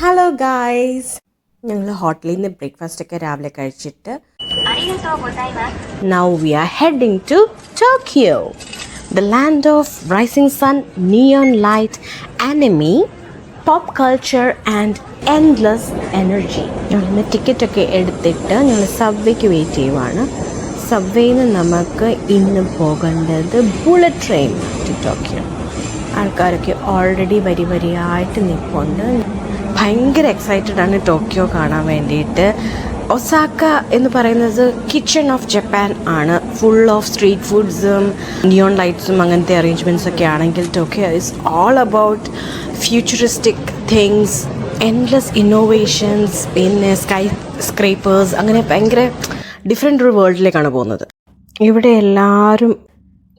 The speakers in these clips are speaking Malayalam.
ഹലോ ഗായ്സ്, ഞങ്ങൾ ഹോട്ടലിൽ നിന്ന് ബ്രേക്ക്ഫാസ്റ്റ് ഒക്കെ രാവിലെ കഴിച്ചിട്ട് now we are heading to Tokyo, the land of rising sun, neon light, anime, pop culture and endless energy. ഞങ്ങൾ ടിക്കറ്റൊക്കെ എടുത്തിട്ട് ഞങ്ങൾ സബ്വേക്ക് വെയിറ്റ് ചെയ്യുവാണ്. സബ്വേയിൽ നിന്ന് നമുക്ക് ഇന്ന് പോകേണ്ടത് ബുള്ളറ്റ് ട്രെയിൻ ടു ടോക്കിയോ. ആൾക്കാരൊക്കെ ഓൾറെഡി വരിയായിട്ട് നിൽപ്പുണ്ട്. ഭയങ്കര എക്സൈറ്റഡ് ആണ് ടോക്കിയോ കാണാൻ വേണ്ടിയിട്ട്. ഒസാക്ക എന്ന് പറയുന്നത് കിച്ചൺ ഓഫ് ജപ്പാൻ ആണ്. ഫുൾ ഓഫ് സ്ട്രീറ്റ് ഫുഡ്സും നിയോൺ ലൈറ്റ്സും അങ്ങനത്തെ അറേഞ്ച്മെൻറ്റ്സ് ഒക്കെ ആണെങ്കിൽ Tokyo is all about futuristic things, endless innovations, പിന്നെ സ്കൈ സ്ക്രേപ്പേഴ്സ്, അങ്ങനെ ഭയങ്കര ഡിഫറെൻ്റ് ഒരു വേൾഡിലേക്കാണ് പോകുന്നത്. ഇവിടെ എല്ലാവരും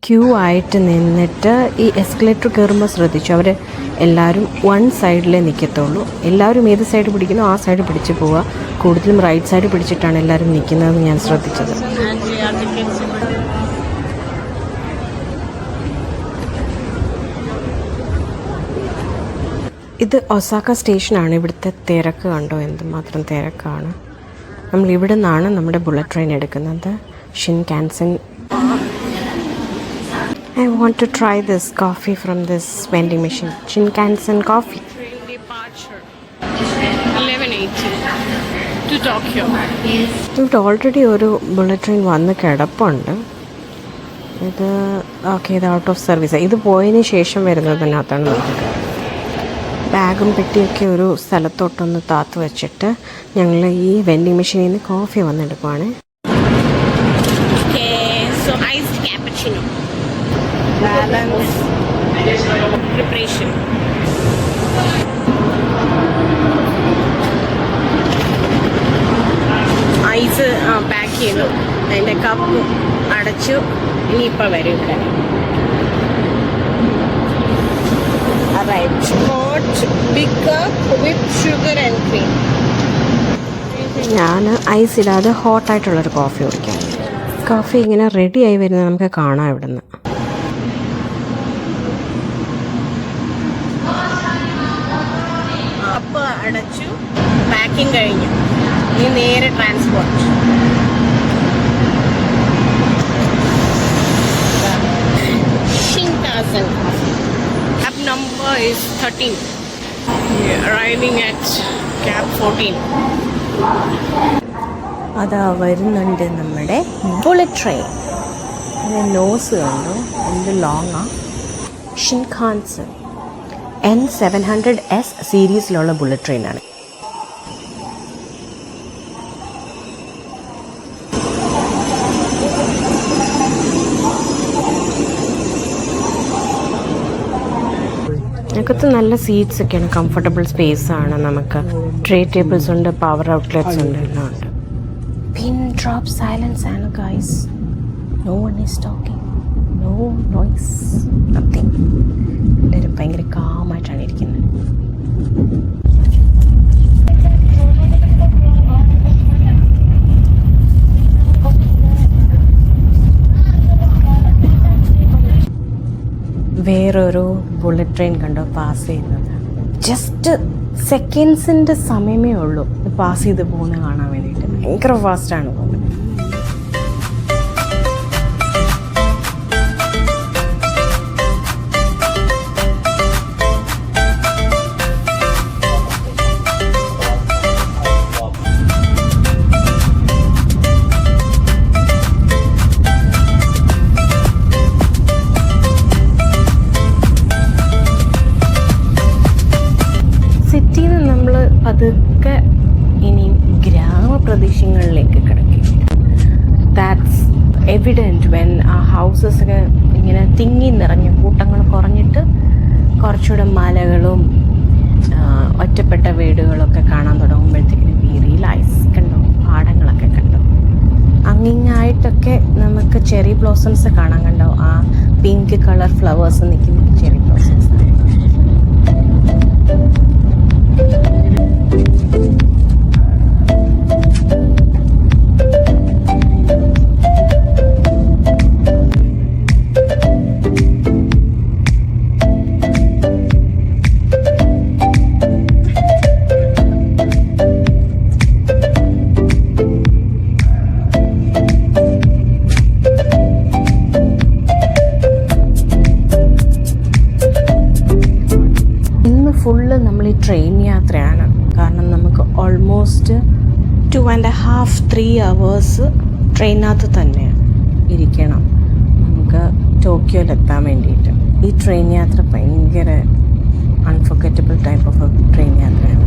ക്യൂ ആയിട്ട് നിന്നിട്ട് ഈ എസ്കലേറ്റർ കയറുമ്പോൾ ശ്രദ്ധിച്ചു, അവർ എല്ലാവരും വൺ സൈഡിലേ നിൽക്കത്തുള്ളൂ. എല്ലാവരും ഏത് സൈഡ് പിടിക്കുന്നോ ആ സൈഡ് പിടിച്ച് പോവുക. കൂടുതലും റൈറ്റ് സൈഡ് പിടിച്ചിട്ടാണ് എല്ലാവരും നിൽക്കുന്നതെന്ന് ഞാൻ ശ്രദ്ധിച്ചത്. ഇത് ഒസാക്ക സ്റ്റേഷനാണ്. ഇവിടുത്തെ തിരക്ക് കണ്ടോ, എന്തുമാത്രം തിരക്കാണ്. നമ്മൾ ഇവിടെ നിന്നാണ് നമ്മുടെ ബുള്ളറ്റ് ട്രെയിൻ എടുക്കുന്നത്, Shinkansen. I want to try this coffee from this vending machine, Shinkansen coffee. Train departure 11:80 to Tokyo. ഇവിടെ ഓൾറെഡി ഒരു ബുള്ളറ്റ് ട്രെയിൻ വന്ന് കിടപ്പുണ്ട്. ഇത് ഓക്കെ, ഇത് ഔട്ട് ഓഫ് സർവീസ്. ഇത് പോയതിന് ശേഷം വരുന്നതിനകത്താണ് നമുക്ക് ബാഗും പെട്ടിയൊക്കെ ഒരു സ്ഥലത്തോട്ടൊന്ന് താത്ത് വെച്ചിട്ട് ഞങ്ങൾ ഈ വെൻഡിങ് മെഷീനിൽ നിന്ന് കോഫി വന്നെടുക്കുവാണ്. So iced cappuccino. Balance preparation. Ice pack ചെയ്തു, അതിൻ്റെ കപ്പ് അടച്ചു. ഇനിയിപ്പോൾ വരും ഇവിടെ. Hot big cup with sugar and cream. ഞാൻ ഐസ് ഇടാതെ ഹോട്ടായിട്ടുള്ളൊരു കോഫി കുടിക്കാം. കോഫി ഇങ്ങനെ റെഡിയായി വരുന്നത് നമുക്ക് കാണാം ഇവിടെ നിന്ന്. കപ്പ് അടച്ചു, പാക്കിംഗ് കഴിഞ്ഞു. ഇനി നേരെ transport. Shinkansen. Cab number is 13. Arriving at cab 14. അതാ വരുന്നുണ്ട് നമ്മുടെ ബുള്ളറ്റ് ട്രെയിൻ. നോസ് കണ്ടോ, എന്ത് ലോങ്ങാ. ഷിൻകാൻസൻ N700S സീരീസിലുള്ള ബുള്ളറ്റ് ട്രെയിനാണ്. അകത്ത് നല്ല സീറ്റ്സ് ഒക്കെയാണ്, കംഫർട്ടബിൾ സ്പേസ് ആണ്. നമുക്ക് ട്രേ ടേബിൾസ് ഉണ്ട്, പവർ ഔട്ട്ലെറ്റ്സ് ഉണ്ട്, എല്ലാം ഉണ്ട്. Pin drop silence and guys, no one is talking, no noise, nothing. എല്ലാവരും ഭയങ്കര കാമായിട്ടാണ് ഇരിക്കുന്നത്. വേറൊരു ബുള്ളറ്റ് ട്രെയിൻ കണ്ടോ പാസ് ചെയ്യുന്നത്. ജസ്റ്റ് സെക്കൻഡ്സിൻ്റെ സമയമേ ഉള്ളൂ പാസ് ചെയ്ത് പോകുന്നത് കാണാൻ വേണ്ടിയിട്ട്. ഭയങ്കര ഫാസ്റ്റാണ് പോകുന്നത്. സിറ്റിയിൽ നിന്ന് നമ്മൾ പതുക്കെ ഇനി ഗ്രാമപ്രദേശങ്ങളിലേക്ക് കിടക്കും. ദാറ്റ്സ് എവിഡൻറ്റ് വെൻ ആ ഹൗസസൊക്കെ ഇങ്ങനെ തിങ്ങി നിറഞ്ഞ കൂട്ടങ്ങൾ കുറഞ്ഞിട്ട് കുറച്ചുകൂടെ മലകളും ഒറ്റപ്പെട്ട വീടുകളൊക്കെ കാണാൻ തുടങ്ങുമ്പോഴത്തേക്കിന് വി റിയലൈസ്, കണ്ടോ പാടങ്ങളൊക്കെ കണ്ടോ, അങ്ങിങ്ങായിട്ടൊക്കെ നമുക്ക് ചെറി ബ്ലോസംസ് കാണാൻ കണ്ടോ. ആ പിങ്ക് കളർ ഫ്ലവേഴ്സ് നിൽക്കുന്ന ചെറി ബ്ലോസംസ്. ഫുള്ള് നമ്മൾ ഈ ട്രെയിൻ യാത്രയാണ്. കാരണം നമുക്ക് ഓൾമോസ്റ്റ് 2.5-3 hours ട്രെയിനകത്ത് തന്നെ ഇരിക്കണം നമുക്ക് ടോക്കിയോയിലെത്താൻ വേണ്ടിയിട്ട്. ഈ ട്രെയിൻ യാത്ര ഭയങ്കര അൺഫർഗറ്റബിൾ ടൈപ്പ് ഓഫ് ട്രെയിൻ യാത്രയാണ്.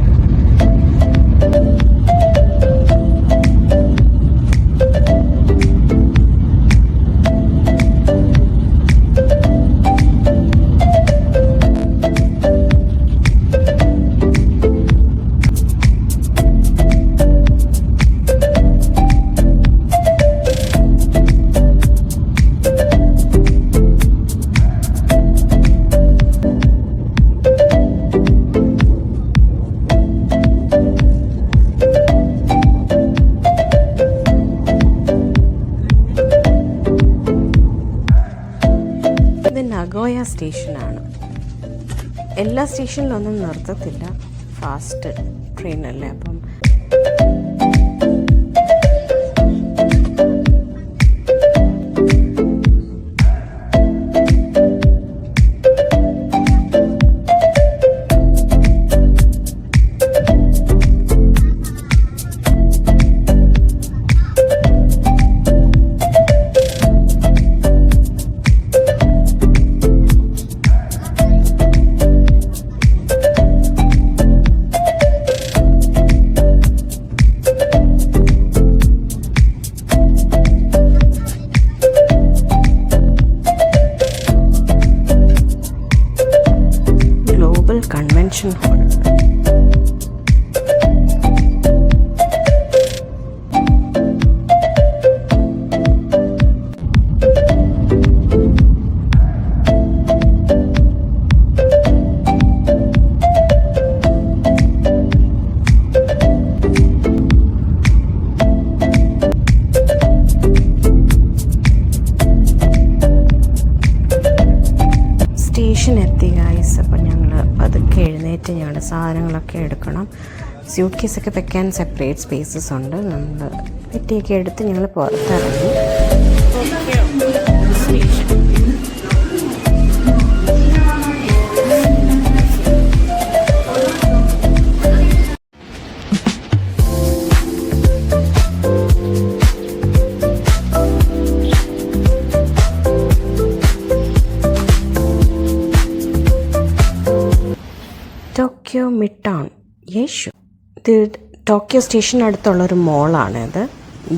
നഗോയ സ്റ്റേഷനാണ്. എല്ലാ സ്റ്റേഷനിലൊന്നും നിർത്തത്തില്ല, ഫാസ്റ്റ് ട്രെയിനല്ലേ. അപ്പം കൺവെൻഷൻ ഹാൾ. സ്റ്റേഷൻ എത്തി ഗൈസ്. അപ്പം ഞങ്ങൾ പതുക്കെ എഴുന്നേറ്റ് ഞങ്ങളുടെ സാധനങ്ങളൊക്കെ എടുക്കണം. സ്യൂട്ട് കേസൊക്കെ വെക്കാൻ സെപ്പറേറ്റ് സ്പേസസ് ഉണ്ട്. നമ്മൾ പെട്ടിയൊക്കെ എടുത്ത് ഞങ്ങൾ പുറത്തിറങ്ങി. ടോക്കിയോ മിഡ് ടൗൺ യേശു. ഇത് ടോക്കിയോ സ്റ്റേഷനടുത്തുള്ളൊരു മോളാണ്. ഇത്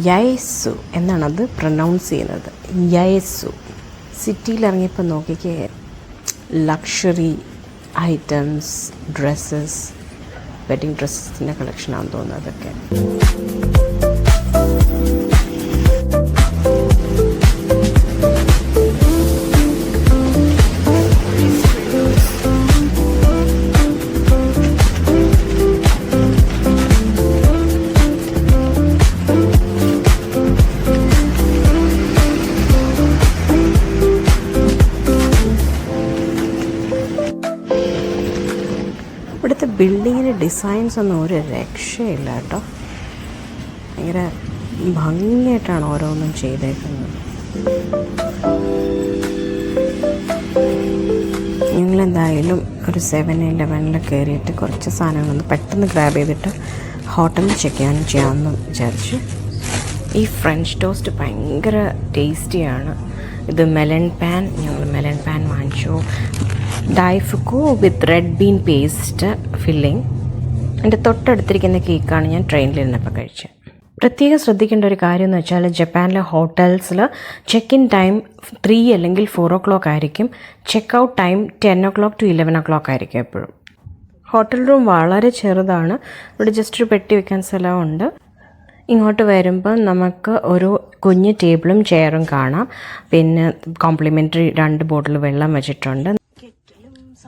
യൈസു എന്നാണത് പ്രൊനൗൺസ് ചെയ്യുന്നത്, യൈസു. സിറ്റിയിൽ ഇറങ്ങിയപ്പോൾ നോക്കിക്കേ, ലക്ഷറി ഐറ്റംസ്, ഡ്രസ്സസ്, വെഡിങ് ഡ്രസ്സസിൻ്റെ കളക്ഷനാണെന്ന് തോന്നുന്നു അതൊക്കെ. ഇവിടുത്തെ ബിൽഡിങ്ങിൻ്റെ ഡിസൈൻസ് ഒന്നും ഒരു രക്ഷയില്ല കേട്ടോ. ഭയങ്കര ഭംഗിയായിട്ടാണ് ഓരോന്നും ചെയ്തേക്കുന്നത്. ഞങ്ങളെന്തായാലും ഒരു 7-Eleven കയറിയിട്ട് കുറച്ച് സാധനങ്ങളൊന്ന് പെട്ടെന്ന് ഗ്രാബ് ചെയ്തിട്ട് ഹോട്ടലിൽ ചെയ്യാമെന്ന് വിചാരിച്ചു. ഈ ഫ്രഞ്ച് ടോസ്റ്റ് ഭയങ്കര ടേസ്റ്റിയാണ്. ഇത് മെലൺ പാൻ, ഞങ്ങൾ മെലൺ പാൻ വാങ്ങിച്ചു. Daifuku with red bean paste filling. എൻ്റെ തൊട്ടടുത്തിരിക്കുന്ന കേക്കാണ് ഞാൻ ട്രെയിനിലിരുന്നപ്പോൾ കഴിച്ചത്. പ്രത്യേകം ശ്രദ്ധിക്കേണ്ട ഒരു കാര്യം എന്ന് വെച്ചാൽ, ജപ്പാനിലെ ഹോട്ടൽസിൽ ചെക്ക് ഇൻ ടൈം 3 അല്ലെങ്കിൽ 4 o'clock ആയിരിക്കും. Check out time 10 o'clock to 11 o'clock ആയിരിക്കും എപ്പോഴും. ഹോട്ടൽ റൂം വളരെ ചെറുതാണ്. ഇവിടെ ജസ്റ്റ് ഒരു പെട്ടി വെക്കാൻ സ്ഥലമുണ്ട്. ഇങ്ങോട്ട് വരുമ്പോൾ നമുക്ക് ഒരു കുഞ്ഞ് ടേബിളും ചെയറും കാണാം. പിന്നെ കോംപ്ലിമെൻ്ററി 2 ബോട്ടിൽ വെള്ളം വെച്ചിട്ടുണ്ട്.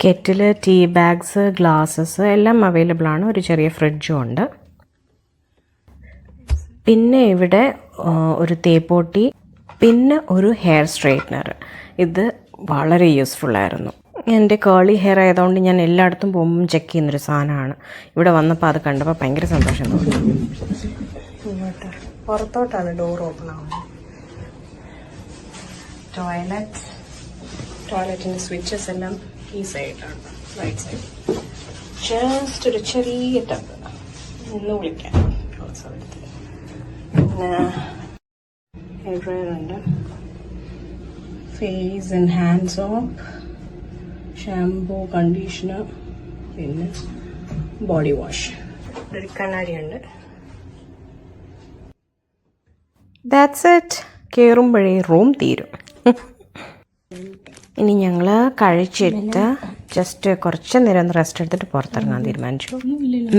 കെറ്റിൽ, ടീ ബാഗ്സ്, ഗ്ലാസസ് എല്ലാം അവൈലബിൾ ആണ്. ഒരു ചെറിയ ഫ്രിഡ്ജും ഉണ്ട്. പിന്നെ ഇവിടെ ഒരു തേപ്പോട്ടി, പിന്നെ ഒരു ഹെയർ സ്ട്രെയിറ്റ്നർ. ഇത് വളരെ യൂസ്ഫുള്ളായിരുന്നു. എൻ്റെ കേളി ഹെയർ ആയതുകൊണ്ട് ഞാൻ എല്ലായിടത്തും പോകുമ്പം ചെക്ക് ചെയ്യുന്നൊരു സാധനമാണ്. ഇവിടെ വന്നപ്പോൾ അത് കണ്ടപ്പോൾ ഭയങ്കര സന്തോഷം തോന്നി. പുറത്തോട്ടാണ് ഡോർ ഓപ്പൺ ആവുന്നത്. ടോയ്ലറ്റിൻ്റെ സ്വിച്ചസ് എല്ലാം ഈ സൈഡാണ്, റൈറ്റ് സൈഡ്. ജസ്റ്റ് ഒരു ചെറിയ ടബ് നിന്ന് വിളിക്കാം. പിന്നെ ഹെയർ ഡ്രയർ ഉണ്ട്, face and hand soap, shampoo, conditioner, പിന്നെ ബോഡി വാഷ്. ഒരു കണ്ണാടിയുണ്ട്. That's it. കയറുമ്പോഴേ റൂം തീരും. ഇനി ഞങ്ങൾ കഴിച്ചിട്ട് ജസ്റ്റ് കുറച്ച് നേരം ഒന്ന് റെസ്റ്റ് എടുത്തിട്ട് പുറത്തിറങ്ങാൻ തീരുമാനിച്ചു.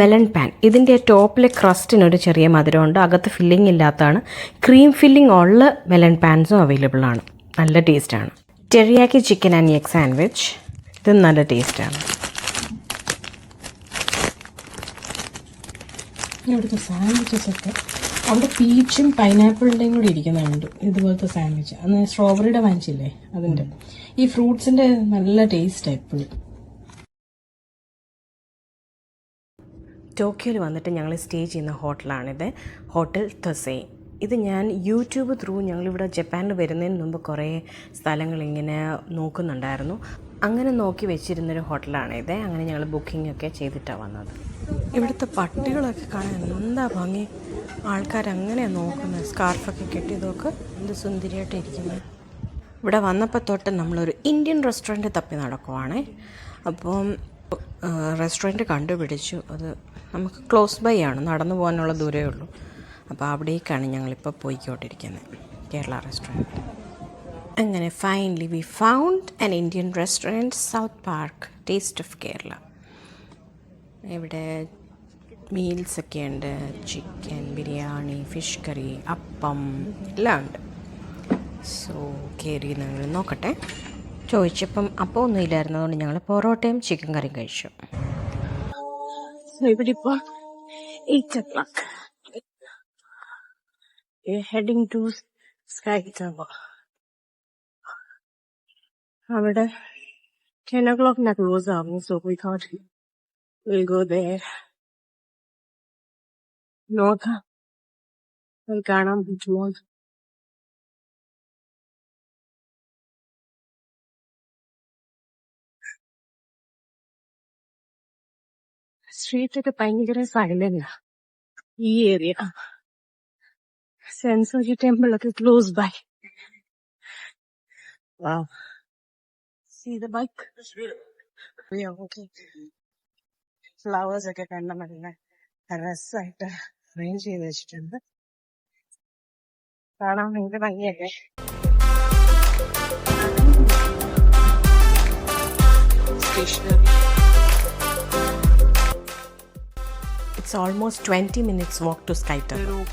മെലൺ പാൻ, ഇതിൻ്റെ ടോപ്പിലെ ക്രസ്റ്റിനൊരു ചെറിയ മധുരമുണ്ട്, അകത്ത് ഫില്ലിംഗ് ഇല്ലാത്തതാണ്. ക്രീം ഫില്ലിംഗ് ഉള്ള മെലൺ പാൻസും അവൈലബിൾ ആണ്, നല്ല ടേസ്റ്റാണ്. ടെറിയാക്കി ചിക്കൻ ആൻഡ് എഗ് സാൻഡ്വിച്ച്, ഇതും നല്ല ടേസ്റ്റാണ്. ഇവിടുത്തെ സാൻഡ്വിച്ചസ് ഒക്കെ അവിടെ പീച്ചും പൈനാപ്പിളിൻ്റെയും കൂടി ഇരിക്കുന്നുണ്ട്. ഇതുപോലത്തെ സാൻഡ്വിച്ച് അന്ന് സ്ട്രോബെറിയുടെ വാങ്ങിച്ചില്ലേ അതിൻ്റെ. ഈ ഫ്രൂട്ട്സിൻ്റെ നല്ല ടേസ്റ്റ് എപ്പോഴും. ടോക്കിയോയിൽ വന്നിട്ട് ഞങ്ങൾ സ്റ്റേ ചെയ്യുന്ന ഹോട്ടലാണിത്, ഹോട്ടൽ തൊസൈ. ഇത് ഞാൻ യൂട്യൂബ് ത്രൂ ഞങ്ങളിവിടെ ജപ്പാനിൽ വരുന്നതിന് മുമ്പ് കുറേ സ്ഥലങ്ങളിങ്ങനെ നോക്കുന്നുണ്ടായിരുന്നു. അങ്ങനെ നോക്കി വെച്ചിരുന്നൊരു ഹോട്ടലാണിത്. അങ്ങനെ ഞങ്ങൾ ബുക്കിംഗ് ഒക്കെ ചെയ്തിട്ടാണ് വന്നത്. ഇവിടുത്തെ പട്ടികളൊക്കെ കാണാൻ എന്താ ഭംഗി. ആൾക്കാരങ്ങനെയാണ് നോക്കുന്നത്, സ്കാർഫൊക്കെ കെട്ടിയതൊക്കെ എന്ത് സുന്ദരിയായിട്ട് ഇരിക്കുന്നത്. ഇവിടെ വന്നപ്പോൾ തൊട്ട് നമ്മളൊരു ഇന്ത്യൻ റെസ്റ്റോറൻറ്റ് തപ്പി നടക്കുവാണ്. അപ്പം റെസ്റ്റോറൻറ്റ് കണ്ടുപിടിച്ചു. അത് നമുക്ക് ക്ലോസ് ബൈ ആണ്, നടന്നു പോകാനുള്ള ദൂരമേ ഉള്ളൂ. അപ്പോൾ അവിടേക്കാണ് ഞങ്ങളിപ്പോൾ പോയിക്കൊണ്ടിരിക്കുന്നത്, കേരള റെസ്റ്റോറൻറ്റ്. അങ്ങനെ finally we found an Indian restaurant, south park, taste of Kerala. ഇവിടെ മീൽസൊക്കെ ഉണ്ട്, ചിക്കൻ ബിരിയാണി, ഫിഷ് കറി, അപ്പം എല്ലാം ഉണ്ട്. സോ കയറി ഞങ്ങൾ നോക്കട്ടെ. ചോദിച്ചപ്പം അപ്പം ഒന്നും ഇല്ലായിരുന്നതുകൊണ്ട് ഞങ്ങൾ പൊറോട്ടയും ചിക്കൻ കറിയും കഴിച്ചു. ഇവിടെ ഇപ്പോൾ 8 o'clock. Heading to sky tower. അവിടെ 10 o'clock ക്ലോസ് ആവും. So we thought we'll go there. നോക്കാം, കാണാൻ പറ്റുമോ. സ്ട്രീറ്റൊക്കെ ഭയങ്കര സൈലന്റാ ഈ ഏരിയ. സെൻസോജി ടെമ്പിൾ ഒക്കെ close by. Wow. See the bike? Yeah, okay. Flowers ഒക്കെ കണ്ട നല്ല രസമായിട്ട് അറേഞ്ച് ചെയ്ത് വെച്ചിട്ടുണ്ട്. കാണാൻ ഭയങ്കര ഭംഗിയല്ലേ. Stationery. It's almost 20 minutes walk to Sky Tower.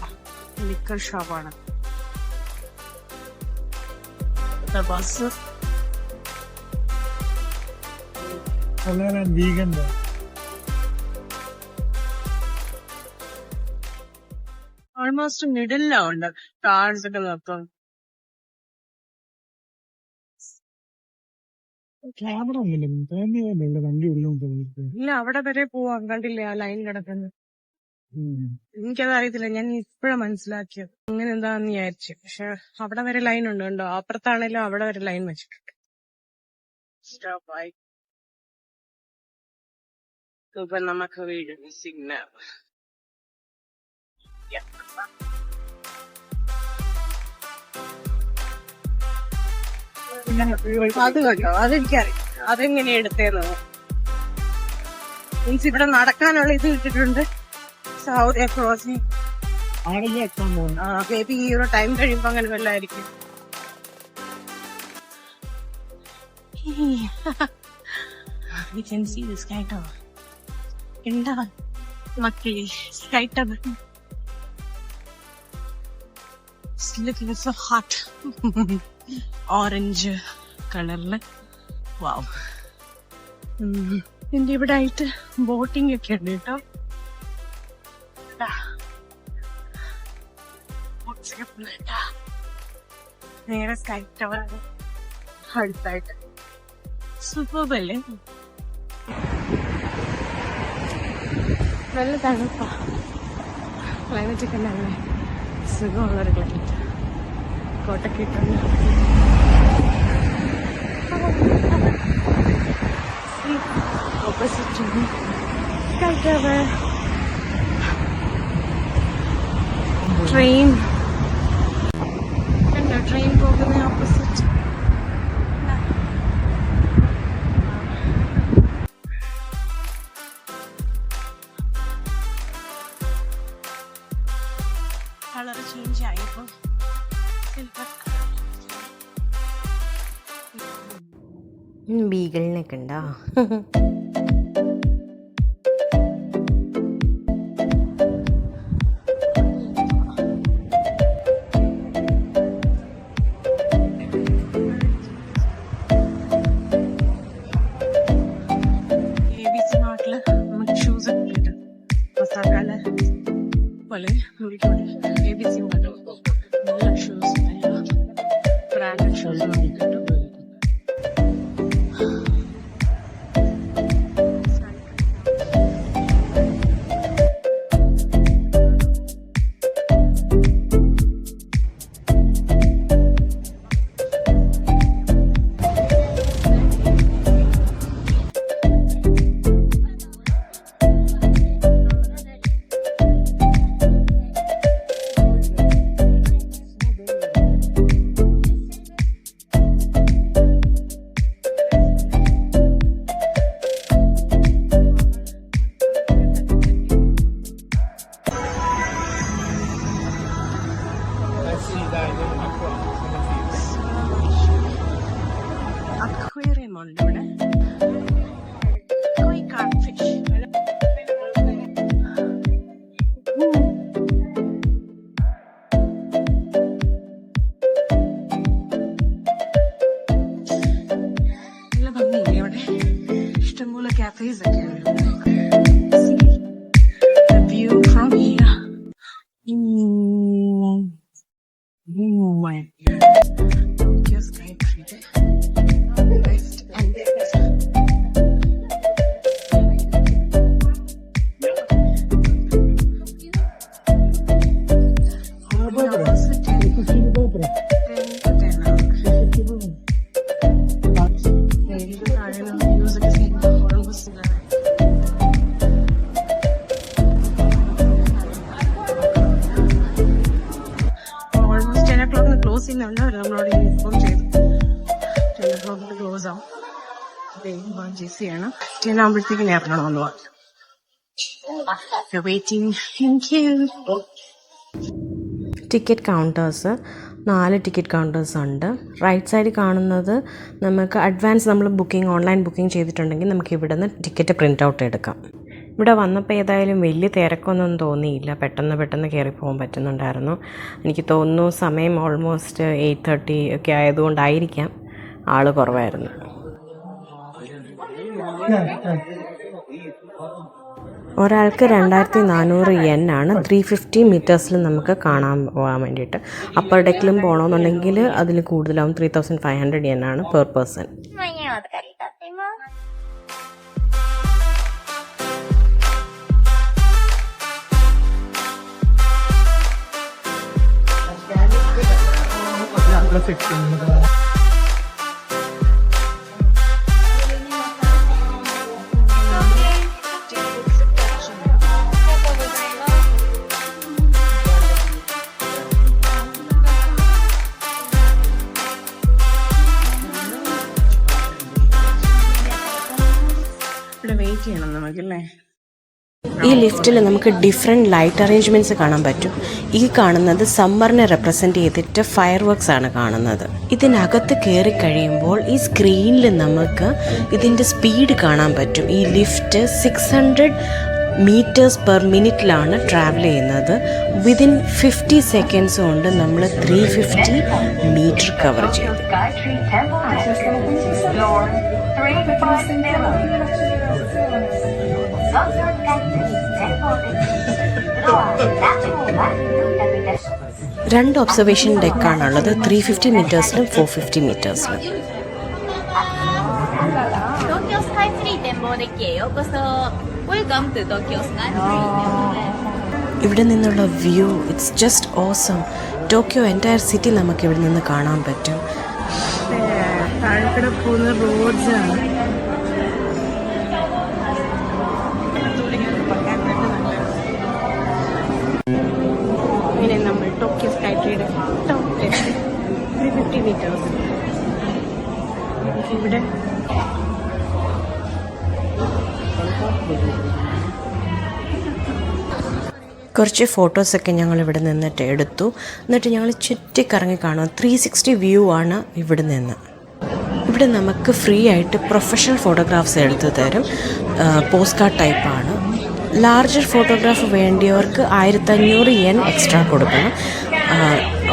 Liquor ഷോപ്പാണ്. ബസ് ഓൾമോസ്റ്റ് മിഡിലാണ് കാർസ് ഒക്കെ നിർത്തും. ഇല്ല, അവിടെ വരെ പോവാം. കണ്ടില്ലേ ആ ലൈൻ കിടക്കുന്നത്. എനിക്കത് അറിയത്തില്ല, ഞാൻ ഇപ്പഴാണ് മനസ്സിലാക്കിയത്. അങ്ങനെ എന്താന്ന് വിചാരിച്ചു. പക്ഷെ അവിടെ വരെ ലൈൻ ഉണ്ട്, കണ്ടോ. അപ്പുറത്താണേലും അവിടെ വരെ ലൈൻ വെച്ചിട്ടുണ്ട്. സ്റ്റോപ്പായി. ഇപ്പൊ നമുക്ക് വീഴും സിഗ്നൽ. അത് കണ്ടോ, അതെനിക്കറിയാം. അതെങ്ങനെയാ എടുത്തേന്ന്. മീൻസ് ഇവിടെ നടക്കാനുള്ള ഇത് ഇട്ടിട്ടുണ്ട്. South crossing. മേ ബി ഈ ഒരു ടൈം കഴിയുമ്പോ അങ്ങനെ വല്ലതായിരിക്കും. We can see the sky tower. എന്താ മക്കളെ sky tower. It's looking so hot. Orange കളറില്. വാവ്. എന്റെ ഇവിടെ ആയിട്ട് ബോട്ടിംഗ് ഒക്കെ ഉണ്ട് കേട്ടോ. നേരെ സ്കൈ ടവർ അടുത്തായിട്ട്. സൂപ്പർബല്ലേ. നല്ല തണുപ്പാ. ക്ലൈമറ്റ് ഒക്കെ നല്ല സുഖമുള്ളൊരു ക്ലൈമറ്റ്. കോട്ടൊക്കെ ഇട്ടുണ്ട്. Opposite sky tower. ട്രെയിൻ കണ്ടോ, ട്രെയിൻ പോകുന്ന ഓപ്പോസിറ്റ്. കളർ ചേഞ്ച് ആയപ്പോ സിൽവർ ബീഗിളിനൊക്കെ ഉണ്ടോ? നാട്ടില് നമുക്ക് ഷൂസ് ഒക്കെ കിട്ടും. മസാക്കാല പോലെ ABC നല്ല ഷൂസ്, ബ്രാൻഡഡ് ഷൂസ് കിട്ടും. അക്വേറിയം ഉണ്ട് ഇവിടെ. Koi catfish. നല്ല ഭംഗിയില്ലേ ഇവിടെ? ഇഷ്ടംപോലെ cafes ഒക്കെ ഉണ്ട്. The view from here. My Tokyo Skytree. Best and best. Almost 10 o'clock close ചെയ്യുന്നുണ്ട്. നമ്മളോട് ഇൻഫോം ചെയ്തു 10 o'clock ക്ലോസ് ആവും. ജെസ്സി ആണ് 10 ആകുമ്പോഴത്തേക്കും ഇറങ്ങണമെന്ന് പറഞ്ഞു. Waiting. Ticket counters 4 ticket counters ഉണ്ട്. റൈറ്റ് സൈഡിൽ കാണുന്നത് നമുക്ക് അഡ്വാൻസ് നമ്മൾ ഓൺലൈൻ ബുക്കിംഗ് ചെയ്തിട്ടുണ്ടെങ്കിൽ നമുക്ക് ഇവിടെ നിന്ന് ടിക്കറ്റ് പ്രിൻ്റ് ഔട്ട് എടുക്കാം. ഇവിടെ വന്നപ്പോൾ ഏതായാലും വലിയ തിരക്കൊന്നും തോന്നിയില്ല. പെട്ടെന്ന് കയറി പോകാൻ പറ്റുന്നുണ്ടായിരുന്നു. എനിക്ക് തോന്നുന്നു സമയം ഓൾമോസ്റ്റ് 8:30 ഒക്കെ ആയതുകൊണ്ടായിരിക്കാം ആൾ കുറവായിരുന്നു. ഒരാൾക്ക് 2400 yen ആണ്. 350 മീറ്റേഴ്സിൽ നമുക്ക് കാണാൻ പോകാൻ വേണ്ടിയിട്ട്. അപ്പർ ഡെക്കിലും പോകണമെന്നുണ്ടെങ്കിൽ അതിൽ കൂടുതലാവും. 3500 yen ആണ് പെർ പേഴ്സൺ. വെയിറ്റ് ചെയ്യണം നമുക്കല്ലേ. ഈ ലിഫ്റ്റിൽ നമുക്ക് ഡിഫറെൻറ്റ് ലൈറ്റ് അറേഞ്ച്മെൻറ്റ്സ് കാണാൻ പറ്റും. ഈ കാണുന്നത് സമ്മറിനെ റെപ്രസെൻറ്റ് ചെയ്തിട്ട് ഫയർ വർക്ക്സ് ആണ് കാണുന്നത്. ഇതിനകത്ത് കയറി കഴിയുമ്പോൾ ഈ സ്ക്രീനിൽ നമുക്ക് ഇതിൻ്റെ സ്പീഡ് കാണാൻ പറ്റും. ഈ ലിഫ്റ്റ് 600 മീറ്റേഴ്സ് പെർ മിനിറ്റിലാണ് ട്രാവൽ ചെയ്യുന്നത്. വിതിൻ 50 സെക്കൻഡ്സ് കൊണ്ട് നമ്മൾ 350 മീറ്റർ കവർ ചെയ്തു. രണ്ട് ഒബ്സർവേഷൻ ഡെക്കാണുള്ളത്. 350 മീറ്റേഴ്സിലും 450 മീറ്റേഴ്സിലും. ഇവിടെ നിന്നുള്ള view it's just awesome. Tokyo entire city നമുക്ക് ഇവിടെ നിന്ന് കാണാൻ പറ്റും. താഴെക്കൂടെ പോകുന്ന റോഡ്സ് ആണ്. മീറ്റേഴ്സ്. ഇവിടെ കുറച്ച് ഫോട്ടോസൊക്കെ ഞങ്ങൾ ഇവിടെ നിന്നിട്ട് എടുത്തു. എന്നിട്ട് ഞങ്ങൾ ചുറ്റിക്കറങ്ങി കാണുക. 360 വ്യൂ ആണ് ഇവിടെ നിന്ന്. ഇവിടെ നമുക്ക് ഫ്രീ ആയിട്ട് പ്രൊഫഷണൽ ഫോട്ടോഗ്രാഫ്സ് എടുത്തു തരും. പോസ്റ്റ് കാർഡ് ടൈപ്പാണ്. ലാർജർ ഫോട്ടോഗ്രാഫ് വേണ്ടിയവർക്ക് 1500 yen എക്സ്ട്രാ കൊടുക്കണം.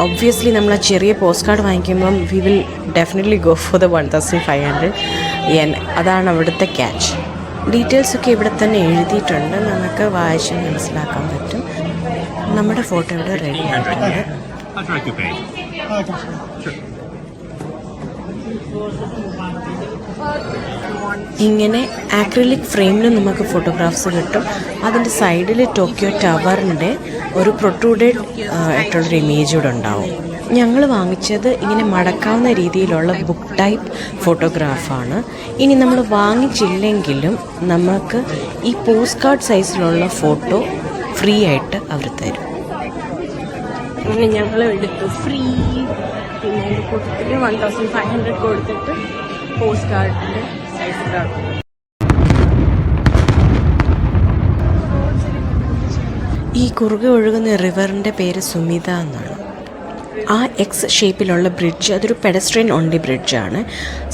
ഒബ്വിയസ്ലി നമ്മൾ ആ ചെറിയ പോസ്റ്റ് കാർഡ് വാങ്ങിക്കുമ്പം we will definitely go for the 1500 yen. അതാണ് അവിടുത്തെ ക്യാച്ച്. ഡീറ്റെയിൽസൊക്കെ ഇവിടെ തന്നെ എഴുതിയിട്ടുണ്ട്. നമുക്ക് വായിച്ച് മനസ്സിലാക്കാൻ പറ്റും. നമ്മുടെ ഫോട്ടോ ഇവിടെ റെഡി ആയിട്ടുണ്ട്. ഇങ്ങനെ ആക്രിലിക് ഫ്രെയിമിൽ നമുക്ക് ഫോട്ടോഗ്രാഫ്സ് കിട്ടും. അതിൻ്റെ സൈഡിൽ ടോക്കിയോ ടവറിൻ്റെ ഒരു പ്രൊട്രൂഡഡ് ആയിട്ടുള്ളൊരു ഇമേജ് ഇവിടെ ഉണ്ടാവും. ഞങ്ങൾ വാങ്ങിച്ചത് ഇങ്ങനെ മടക്കാവുന്ന രീതിയിലുള്ള ബുക്ക് ടൈപ്പ് ഫോട്ടോഗ്രാഫാണ്. ഇനി നമ്മൾ വാങ്ങിച്ചില്ലെങ്കിലും നമുക്ക് ഈ പോസ്റ്റ് കാർഡ് സൈസിലുള്ള ഫോട്ടോ ഫ്രീ ആയിട്ട് അവർ തരും. അങ്ങനെ ഞങ്ങൾ എടുത്തു ഫ്രീ. പിന്നെ അതിൻ്റെ കൂട്ടത്തിൽ 1500 കൊടുത്തിട്ട് പോസ്റ്റ് കാർഡിൻ്റെ സൈസിലാണ്. ഈ കുറുകെ ഒഴുകുന്ന റിവറിൻ്റെ പേര് സുമിത എന്നാണ്. ആ എക്സ് ഷേപ്പിലുള്ള ബ്രിഡ്ജ് അതൊരു പെഡസ്ട്രിയൻ ഓൺലി ബ്രിഡ്ജാണ്.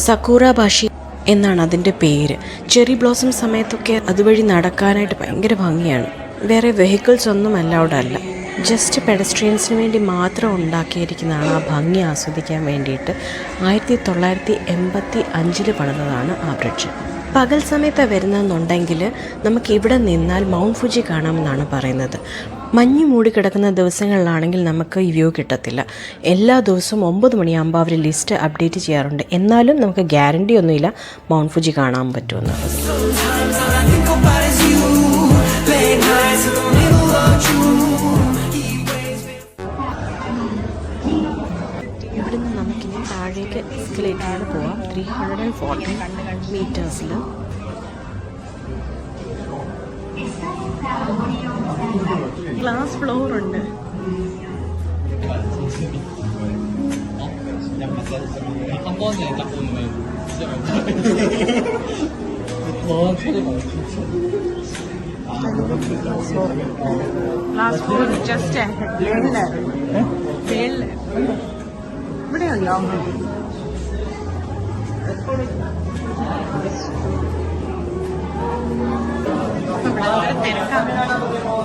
സക്കൂറബാഷി എന്നാണ് അതിൻ്റെ പേര്. ചെറി ബ്ലോസം സമയത്തൊക്കെ അതുവഴി നടക്കാനായിട്ട് ഭയങ്കര ഭംഗിയാണ്. വേറെ വെഹിക്കിൾസ് ഒന്നും അലൗഡ് അല്ല. ജസ്റ്റ് പെഡസ്ട്രിയൻസിന് വേണ്ടി മാത്രം ഉണ്ടാക്കിയിരിക്കുന്നതാണ്. ആ ഭംഗി ആസ്വദിക്കാൻ വേണ്ടിയിട്ട് 1985 പണിതതാണ് ആ ബ്രിഡ്ജ്. പകൽ സമയത്താണ് വരുന്നതെന്നുണ്ടെങ്കിൽ നമുക്ക് ഇവിടെ നിന്നാൽ മൗണ്ട് ഫുജി കാണാമെന്നാണ് പറയുന്നത്. മഞ്ഞ് മൂടിക്കിടക്കുന്ന ദിവസങ്ങളിലാണെങ്കിൽ നമുക്ക് ഈ വ്യൂ കിട്ടത്തില്ല. എല്ലാ ദിവസവും 9 മണിയാകുമ്പോൾ അവർ ലിസ്റ്റ് അപ്ഡേറ്റ് ചെയ്യാറുണ്ട്. എന്നാലും നമുക്ക് ഗ്യാരണ്ടി ഒന്നുമില്ല മൗണ്ട് ഫുജി കാണാൻ പറ്റുമെന്ന്. ഇവിടുന്ന് നമുക്കിനി താഴേക്ക് എസ്കലേറ്ററിൽ പോവാം. 340 മീറ്റേഴ്സിൽ. ഗ്ലാസ് ഫ്ലോർ ഉണ്ട്. ഗ്ലാസ് ഫ്ലോർ ജസ്റ്റ് ഇവിടെ ഉണ്ടോ?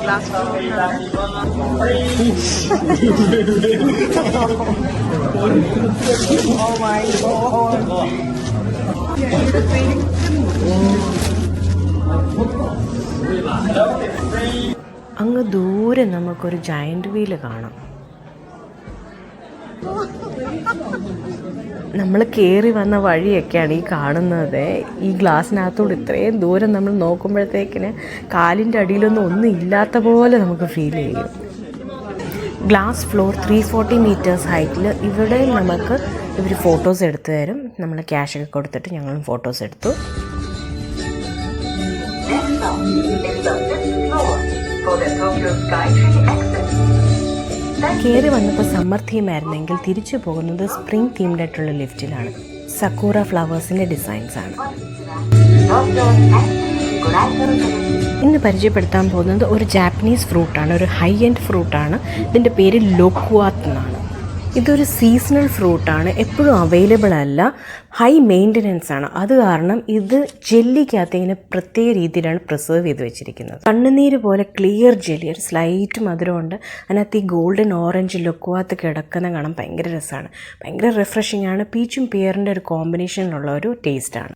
ഗ്ലാസ് അങ്ങ് ദൂരെ നമുക്കൊരു ജയന്റ് വീല് കാണാം. നമ്മൾ കയറി വന്ന വഴിയൊക്കെയാണ് ഈ കാണുന്നത്. ഈ ഗ്ലാസ്സിനകത്തോട് ഇത്രയും ദൂരം നമ്മൾ നോക്കുമ്പോഴത്തേക്കിന് കാലിൻ്റെ അടിയിലൊന്നും ഒന്നും ഇല്ലാത്ത പോലെ നമുക്ക് ഫീൽ ചെയ്യും. ഗ്ലാസ് ഫ്ലോർ 340 മീറ്റേഴ്സ് ഹൈറ്റിൽ. ഇവിടെ നമുക്ക് ഇവർ ഫോട്ടോസ് എടുത്തു തരും. നമ്മൾ ക്യാഷൊക്കെ കൊടുത്തിട്ട് ഞങ്ങളും ഫോട്ടോസ് എടുത്തു. കയറി വന്നപ്പോൾ സമ്മർ തീമായിരുന്നെങ്കിൽ തിരിച്ചു പോകുന്നത് സ്പ്രിംഗ് തീംഡായിട്ടുള്ള ലിഫ്റ്റിലാണ്. സക്കൂറ ഫ്ലവേഴ്സിൻ്റെ ഡിസൈൻസാണ്. ഇന്ന് പരിചയപ്പെടുത്താൻ പോകുന്നത് ഒരു ജാപ്പനീസ് ഫ്രൂട്ടാണ്. ഒരു ഹൈ എൻഡ് ഫ്രൂട്ടാണ്. ഇതിൻ്റെ പേര് ലോക്വാത്ത് എന്നാണ്. ഇതൊരു സീസണൽ ഫ്രൂട്ടാണ്. എപ്പോഴും അവൈലബിൾ അല്ല. ഹൈ മെയിൻ്റനൻസ് ആണ്. അത് കാരണം ഇത് ജെല്ലിക്കകത്ത് ഇങ്ങനെ പ്രത്യേക രീതിയിലാണ് പ്രിസർവ് ചെയ്ത് വെച്ചിരിക്കുന്നത്. കണ്ണുനീര് പോലെ ക്ലിയർ ജെല്ലി, ഒരു സ്ലൈറ്റ് മധുരമുണ്ട്. അതിനകത്ത് ഈ ഗോൾഡൻ ഓറഞ്ച് ലൊക്കുവാത്ത് കിടക്കുന്ന കാണാൻ ഭയങ്കര രസമാണ്. ഭയങ്കര റിഫ്രഷിംഗ് ആണ്. പീച്ചും പിയറിൻ്റെ ഒരു കോമ്പിനേഷനിലുള്ള ഒരു ടേസ്റ്റാണ്.